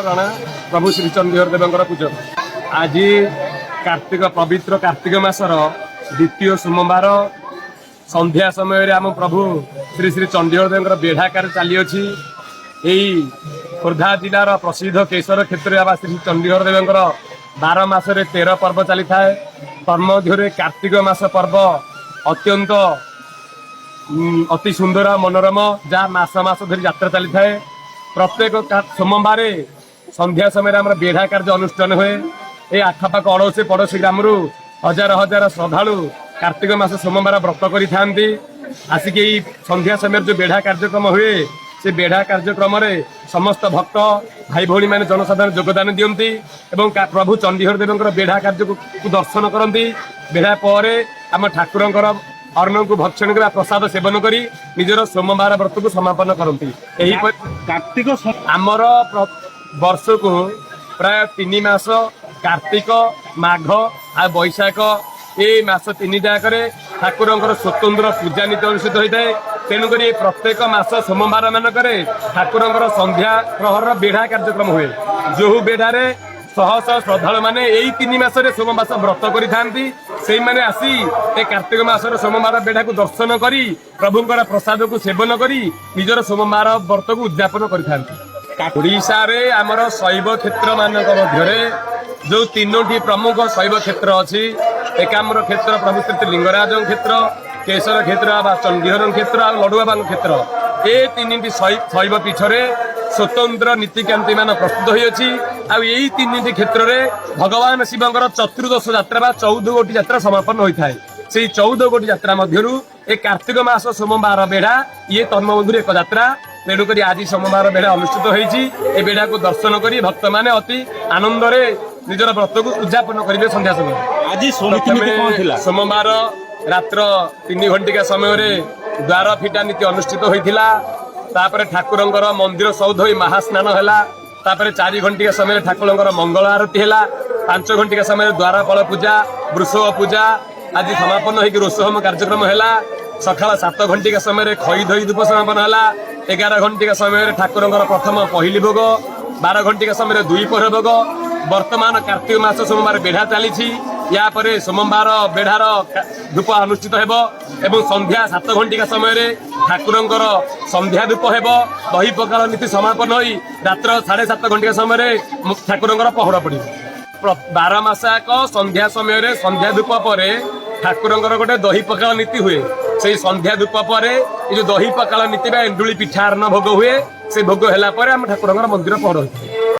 गणा प्रभु श्री चंडीहर देव पूजा आज कार्तिक पवित्र कार्तिक मासर द्वितीय सोमवार संध्या समय आम प्रभु श्री श्री चंडीहर देव बेढ़ाकार चली अच्छी खोर्धा जिलार प्रसिद्ध केशर क्षेत्र श्री चंडीहर देव 12 मासरे 13 पर्व चली था तन्मध्य कार्तिक मास पर्व अत्यंत अति सुंदर मनोरम जहाँ मास मास धरी यात्रा चली था प्रत्येक सोमवार संध्या समय आम बेढ़ा कार्य अनुष्ठान हुए ये आखपाख अड़ोशी पड़ोशी ग्राम हजार हजार श्रद्धालु कार्तिक मास सोमवार व्रत करी आसिक संध्या समय जो बेढ़ा कार्यक्रम हुए से बेढ़ा कार्यक्रम समस्त भक्त भाई भौणी मैंने जनसाधारण योगदान दियंती एवं प्रभु चंडीहर देव बेढ़ा कार्य को दर्शन करती बेढ़ा पर आम ठाकुर अर्ण को भक्षण कर प्रसाद सेवन करी निजर सोमवार व्रत को समापन करती कार्तिक आमर वर्ष को प्राय 3 मास कार्तिक माघ आ बैशाख ये मास 3टाक ठाकुर स्वतंत्र पूजा नीति अनुष्ठित होता है तेणुक प्रत्येक मास सोमवार मानक ठाकुर संध्या प्रहर बेढ़ा कार्यक्रम हुए जो बेढ़ारे शह शह श्रद्धालु मैंने यही 3 मासरे सोमवार व्रत करी आसी ए कार्तिक मासर सोमवार बेढ़ा को दर्शन करी प्रभुंर प्रसाद को सेवन करी निजर सोमवार व्रत को उद्यापन करिशा रे आमर शैव क्षेत्र मानक मध्य जो 3टी प्रमुख शैव क्षेत्र अच्छी एकाम्र क्षेत्र प्रभु श्री लिंगराज क्षेत्र केशर क्षेत्र चंडीहर क्षेत्र और लडुबाबा क्षेत्र ये 3टी शैव पीठरे स्वतंत्र नीतिकांति मान प्रस्तुत होती आई 3टी क्षेत्र में भगवान शिवंकर चतुर्दश यात्रा 14 गोटी यात्रा समापन होता है से 14 गोटी यात्रा मध्यरु ए कार्तिक मास सोमवार बेढ़ा ये तन्मध्य एक यात्रा तेणुक आज सोमवार बेढ़ा अनुष्ठित होती बेढ़ा को दर्शन कर भक्त मैंने अति आनंद निजर व्रत को उद्यापन करेंगे संध्या समय आज सोमवार रात्र 3 घंटिका समय द्वार फिटा नीति अनुष्ठित होता तापर ठाकुर मंदिर सौध महास्नान है 4 घंटिका समय ठाकुर मंगल आरती है 5 घंटिका समय द्वारपाल पूजा वृषभ पूजा आज समापन हो रोषहोम कार्यक्रम है सकाल 7 घंटिका समय खई धई धूप समापन है 11 घंटिका समय ठाकुर प्रथम पहली भोग 12 घंटिका समय 2 पहर भोग वर्तमान कार्तिक मास सोमवार बेढ़ा चली या परे सोमवार बेढ़ार धूप अनुष्ठित एवं संध्या 7 घंटिका समय ठाकुर संध्या धूप हे दही पखाल नीति समापन हो रात्र 7:30 घंटिका समय ठाकुर पहर पड़ो 12 मासाक संध्या समय संध्या धूप पर ठाकुर गोटे दही पखाल नीति हुए से संध्या धूप पर जो दही पखाल नीति एंडुली पिठा अन्न भोग हुए से भोग है ठाकुर मंदिर पहर